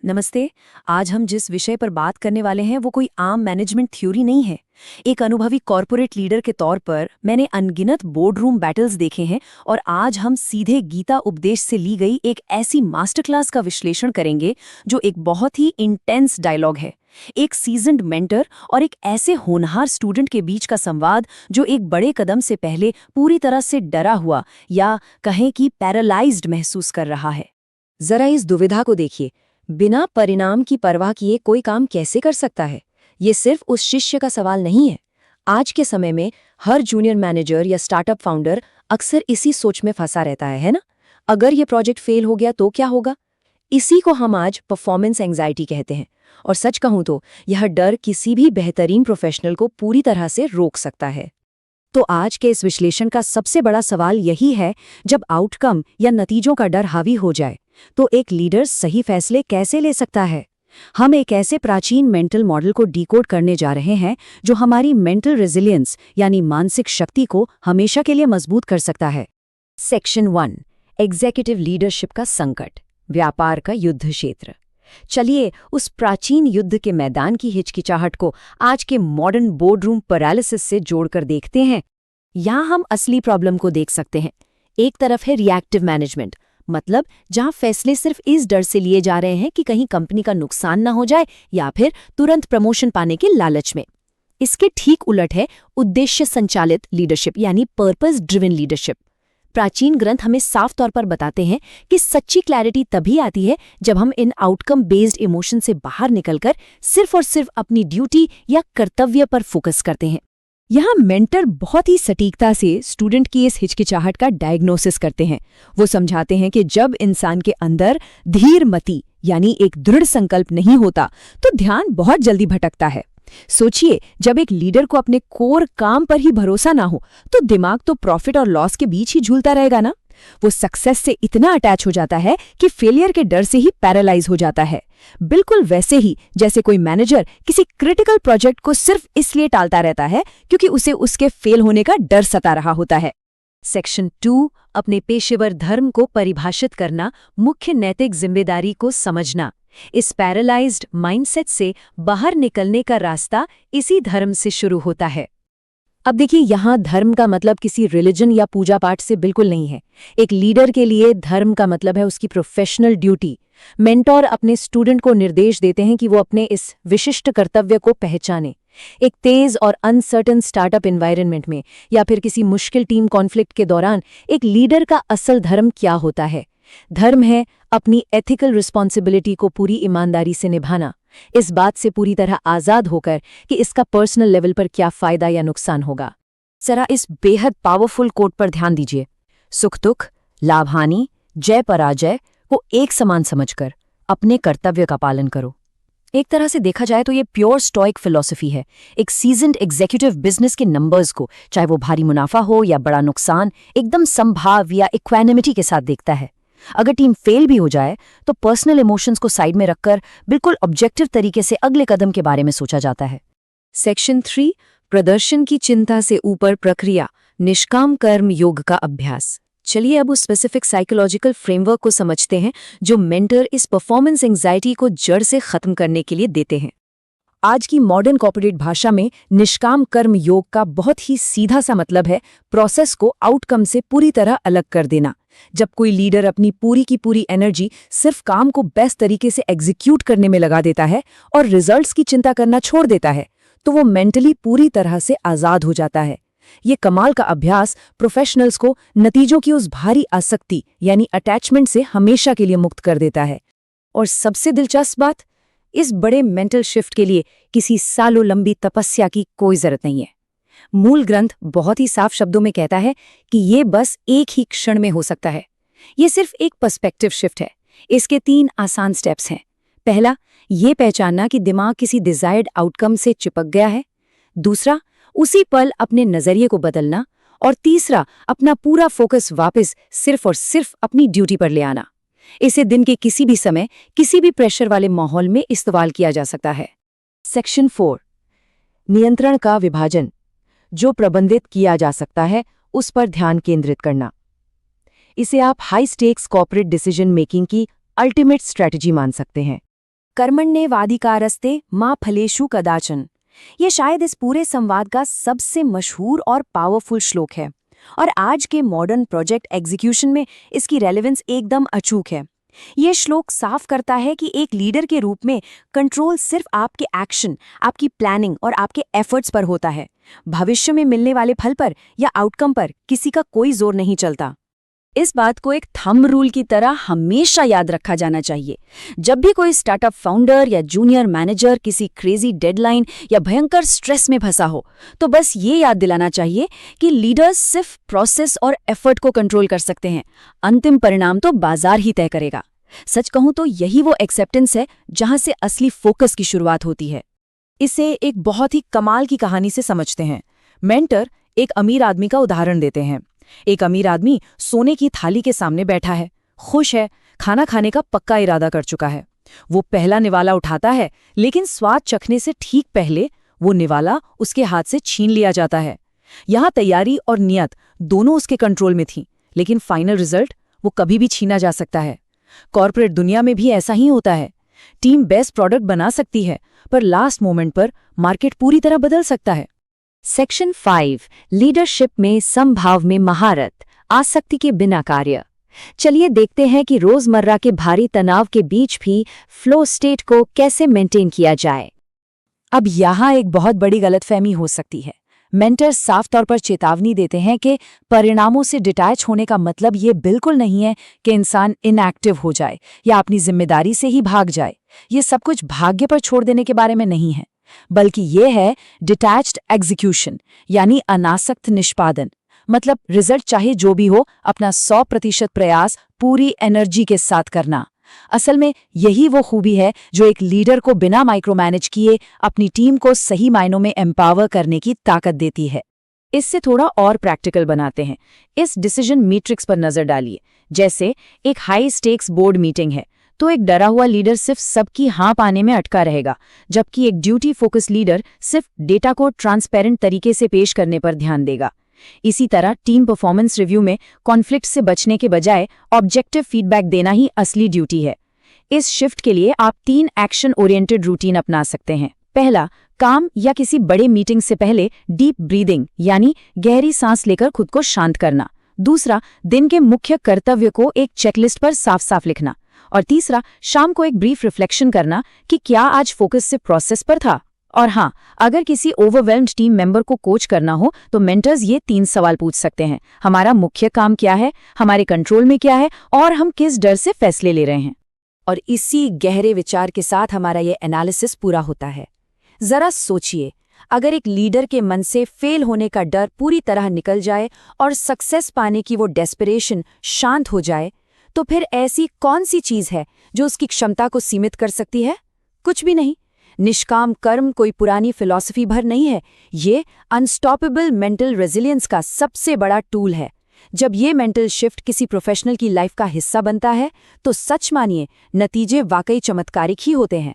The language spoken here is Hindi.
नमस्ते। आज हम जिस विषय पर बात करने वाले हैं वो कोई आम मैनेजमेंट थ्योरी नहीं है। एक अनुभवी कॉरपोरेट लीडर के तौर पर मैंने अनगिनत बोर्ड रूम बैटल्स देखे हैं और आज हम सीधे गीता उपदेश से ली गई एक ऐसी मास्टर क्लास का विश्लेषण करेंगे जो एक बहुत ही इंटेंस डायलॉग है। एक सीजन्ड मेंटर और एक ऐसे होनहार स्टूडेंट के बीच का संवाद जो एक बड़े कदम से पहले पूरी तरह से डरा हुआ या कहें कि पैरालाइज्ड महसूस कर रहा है। जरा इस दुविधा को देखिए। बिना परिणाम की परवाह किए कोई काम कैसे कर सकता है? ये सिर्फ उस शिष्य का सवाल नहीं है। आज के समय में हर जूनियर मैनेजर या स्टार्टअप फाउंडर अक्सर इसी सोच में फंसा रहता है ना? अगर ये प्रोजेक्ट फेल हो गया तो क्या होगा? इसी को हम आज परफॉर्मेंस एंजाइटी कहते हैं। और सच कहूं तो यह डर किसी भी बेहतरीन प्रोफेशनल को पूरी तरह से रोक सकता है। तो आज के इस विश्लेषण का सबसे बड़ा सवाल यही है, जब आउटकम या नतीजों का डर हावी हो जाए तो एक लीडर सही फैसले कैसे ले सकता है? हम एक ऐसे प्राचीन मेंटल मॉडल को डिकोड करने जा रहे हैं जो हमारी मेंटल रेजिलियंस यानी मानसिक शक्ति को हमेशा के लिए मजबूत कर सकता है। सेक्शन 1, एग्जीक्यूटिव लीडरशिप का संकट, व्यापार का युद्ध क्षेत्र। चलिए उस प्राचीन युद्ध के मैदान की हिचकिचाहट को आज के मॉडर्न बोर्डरूम पैरालिसिस से जोड़कर देखते हैं। यहाँ हम असली प्रॉब्लम को देख सकते हैं। एक तरफ है रिएक्टिव मैनेजमेंट, मतलब जहां फैसले सिर्फ इस डर से लिए जा रहे हैं कि कहीं कंपनी का नुकसान ना हो जाए या फिर तुरंत प्रमोशन पाने के लालच में। इसके ठीक उलट है उद्देश्य संचालित लीडरशिप यानी पर्पस ड्रिवन लीडरशिप। प्राचीन ग्रंथ हमें साफ तौर पर बताते हैं कि सच्ची क्लैरिटी तभी आती है जब हम इन आउटकम बेस्ड इमोशन से बाहर निकलकर सिर्फ और सिर्फ अपनी ड्यूटी या कर्तव्य पर फोकस करते हैं। यहाँ मेंटर बहुत ही सटीकता से स्टूडेंट की इस हिचकिचाहट का डायग्नोसिस करते हैं। वो समझाते हैं कि जब इंसान के अंदर धीर मति यानी एक दृढ़ संकल्प नहीं होता तो ध्यान बहुत जल्दी भटकता है। सोचिए, जब एक लीडर को अपने कोर काम पर ही भरोसा ना हो तो दिमाग तो प्रॉफिट और लॉस के बीच ही झूलता रहेगा ना। वो सक्सेस से इतना अटैच हो जाता है कि फेलियर के डर से ही पैरालाइज हो जाता है। बिल्कुल वैसे ही जैसे कोई मैनेजर किसी क्रिटिकल प्रोजेक्ट को सिर्फ इसलिए टालता रहता है क्योंकि उसे उसके फेल होने का डर सता रहा होता है। सेक्शन 2, अपने पेशेवर धर्म को परिभाषित करना, मुख्य नैतिक जिम्मेदारी को समझना। इस पैरालाइज्ड माइंडसेट से बाहर निकलने का रास्ता इसी धर्म से शुरू होता है। अब देखिए, यहाँ धर्म का मतलब किसी रिलीजन या पूजा पाठ से बिल्कुल नहीं है। एक लीडर के लिए धर्म का मतलब है उसकी प्रोफेशनल ड्यूटी। मेंटोर अपने स्टूडेंट को निर्देश देते हैं कि वो अपने इस विशिष्ट कर्तव्य को पहचाने। एक तेज और अनसर्टन स्टार्टअप एनवायरनमेंट में या फिर किसी मुश्किल टीम कॉन्फ्लिक्ट के दौरान एक लीडर का असल धर्म क्या होता है? धर्म है अपनी एथिकल रिस्पॉन्सिबिलिटी को पूरी ईमानदारी से निभाना, इस बात से पूरी तरह आजाद होकर कि इसका पर्सनल लेवल पर क्या फायदा या नुकसान होगा। जरा इस बेहद पावरफुल कोट पर ध्यान दीजिए। सुख दुख, लाभ हानि, जय पराजय को एक समान समझकर अपने कर्तव्य का पालन करो। एक तरह से देखा जाए तो ये प्योर स्टोइक फिलॉसफी है। एक सीजन्ड एग्जीक्यूटिव बिजनेस के नंबर्स को, चाहे वो भारी मुनाफा हो या बड़ा नुकसान, एकदम संभाव या इक्वानिमिटी के साथ देखता है। अगर टीम फेल भी हो जाए तो पर्सनल इमोशंस को साइड में रखकर बिल्कुल ऑब्जेक्टिव तरीके से अगले कदम के बारे में सोचा जाता है। सेक्शन 3, प्रदर्शन की चिंता से ऊपर प्रक्रिया, निष्काम कर्म योग का अभ्यास। चलिए अब उस स्पेसिफिक साइकोलॉजिकल फ्रेमवर्क को समझते हैं जो मेंटर इस परफॉर्मेंस एंजाइटी को जड़ से खत्म करने के लिए देते हैं। आज की मॉडर्न कॉर्पोरेट भाषा में निष्काम कर्म योग का बहुत ही सीधा सा मतलब है प्रोसेस को आउटकम से पूरी तरह अलग कर देना। जब कोई लीडर अपनी पूरी की पूरी एनर्जी सिर्फ काम को बेस्ट तरीके से एग्जीक्यूट करने में लगा देता है और रिजल्ट्स की चिंता करना छोड़ देता है तो वो मेंटली पूरी तरह से आजाद हो जाता है। ये कमाल का अभ्यास प्रोफेशनल्स को नतीजों की उस भारी आसक्ति यानी अटैचमेंट से हमेशा के लिए मुक्त कर देता है। और सबसे दिलचस्प बात, इस बड़े मेंटल शिफ्ट के लिए किसी सालों लंबी तपस्या की कोई जरूरत नहीं है। मूल ग्रंथ बहुत ही साफ शब्दों में कहता है कि ये बस एक ही क्षण में हो सकता है। ये सिर्फ एक पर्सपेक्टिव शिफ्ट है। इसके 3 आसान स्टेप्स हैं। पहला, ये पहचानना कि दिमाग किसी डिजायर्ड आउटकम से चिपक गया है। दूसरा, उसी पल अपने नजरिए को बदलना। और तीसरा, अपना पूरा फोकस वापस सिर्फ और सिर्फ अपनी ड्यूटी पर ले आना। इसे दिन के किसी भी समय, किसी भी प्रेशर वाले माहौल में इस्तेमाल किया जा सकता है। सेक्शन 4, नियंत्रण का विभाजन, जो प्रबंधित किया जा सकता है उस पर ध्यान केंद्रित करना। इसे आप high stakes corporate decision making की अल्टीमेट स्ट्रेटजी मान सकते हैं। कर्मण्येवाधिकारस्ते मा फलेषु कदाचन। ये शायद इस पूरे संवाद का सबसे मशहूर और पावरफुल श्लोक है, और आज के मॉडर्न प्रोजेक्ट एग्जीक्यूशन में इसकी रेलेवेंस एकदम अचूक है। ये श्लोक साफ करता है कि एक लीडर के रूप में कंट्रोल सिर्फ आपके एक्शन, आपकी प्लानिंग और आपके एफर्ट्स पर होता है। भविष्य में मिलने वाले फल पर या आउटकम पर किसी का कोई जोर नहीं चलता। इस बात को एक थंब रूल की तरह हमेशा याद रखा जाना चाहिए। जब भी कोई स्टार्टअप फाउंडर या जूनियर मैनेजर किसी क्रेजी डेडलाइन या भयंकर स्ट्रेस में फंसा हो, तो बस ये याद दिलाना चाहिए कि लीडर्स सिर्फ प्रोसेस और एफर्ट को कंट्रोल कर सकते हैं, अंतिम परिणाम तो बाजार ही तय करेगा। सच कहूं तो यही वो एक्सेप्टेंस है जहां से असली फोकस की शुरुआत होती है। इसे एक बहुत ही कमाल की कहानी से समझते हैं। मेंटर एक अमीर आदमी का उदाहरण देते हैं। एक अमीर आदमी सोने की थाली के सामने बैठा है, खुश है, खाना खाने का पक्का इरादा कर चुका है। वो पहला निवाला उठाता है, लेकिन स्वाद चखने से ठीक पहले वो निवाला उसके हाथ से छीन लिया जाता है। यहाँ तैयारी और नियत दोनों उसके कंट्रोल में थी, लेकिन फाइनल रिजल्ट वो कभी भी छीना जा सकता है। कॉर्पोरेट दुनिया में भी ऐसा ही होता है। टीम बेस्ट प्रोडक्ट बना सकती है, पर लास्ट मोमेंट पर मार्केट पूरी तरह बदल सकता है। सेक्शन 5, लीडरशिप में संभाव में महारत, आसक्ति के बिना कार्य। चलिए देखते हैं कि रोजमर्रा के भारी तनाव के बीच भी फ्लो स्टेट को कैसे मेंटेन किया जाए। अब यहाँ एक बहुत बड़ी गलतफहमी हो सकती है। मेंटर्स साफ तौर पर चेतावनी देते हैं कि परिणामों से डिटैच होने का मतलब ये बिल्कुल नहीं है कि इंसान इनएक्टिव हो जाए या अपनी जिम्मेदारी से ही भाग जाए। ये सब कुछ भाग्य पर छोड़ देने के बारे में नहीं है, बल्कि ये है डिटैच्ड एग्जीक्यूशन, यानी अनासक्त निष्पादन। मतलब रिजल्ट चाहे जो भी हो, अपना 100% प्रयास पूरी एनर्जी के साथ करना। असल में यही वो खूबी है जो एक लीडर को बिना माइक्रो मैनेज किए अपनी टीम को सही मायनों में एम्पावर करने की ताकत देती है। इससे थोड़ा और प्रैक्टिकल बनाते हैं। इस डिसीजन मैट्रिक्स पर नजर डालिए। जैसे एक हाई स्टेक्स बोर्ड मीटिंग है, तो एक डरा हुआ लीडर सिर्फ सबकी हाँ पाने में अटका रहेगा, जबकि एक ड्यूटी फोकस लीडर सिर्फ डेटा को ट्रांसपेरेंट तरीके से पेश करने पर ध्यान देगा। इसी तरह टीम परफॉर्मेंस रिव्यू में कॉन्फ्लिक्ट से बचने के बजाय ऑब्जेक्टिव फीडबैक देना ही असली ड्यूटी है। इस शिफ्ट के लिए आप 3 एक्शन ओरिएंटेड रूटीन अपना सकते हैं। पहला, काम या किसी बड़े मीटिंग से पहले डीप ब्रीदिंग, यानी गहरी सांस लेकर खुद को शांत करना। दूसरा, दिन के मुख्य कर्तव्य को एक चेकलिस्ट पर साफ साफ लिखना। और तीसरा, शाम को एक ब्रीफ रिफ्लेक्शन करना कि क्या आज फोकस सिर्फ प्रोसेस पर था। और हाँ, अगर किसी ओवरवेल्म्ड टीम मेंबर को कोच करना हो तो मेंटर्स ये 3 सवाल पूछ सकते हैं। हमारा मुख्य काम क्या है, हमारे कंट्रोल में क्या है, और हम किस डर से फैसले ले रहे हैं। और इसी गहरे विचार के साथ हमारा ये एनालिसिस पूरा होता है। जरा सोचिए, अगर एक लीडर के मन से फेल होने का डर पूरी तरह निकल जाए और सक्सेस पाने की वो डेस्परेशन शांत हो जाए, तो फिर ऐसी कौन सी चीज है जो उसकी क्षमता को सीमित कर सकती है? कुछ भी नहीं। निष्काम कर्म कोई पुरानी फिलॉसफी भर नहीं है। ये अनस्टॉपेबल मेंटल रेजिलियंस का सबसे बड़ा टूल है। जब ये मेंटल शिफ्ट किसी प्रोफेशनल की लाइफ का हिस्सा बनता है, तो सच मानिए, नतीजे वाकई चमत्कारिक ही होते हैं।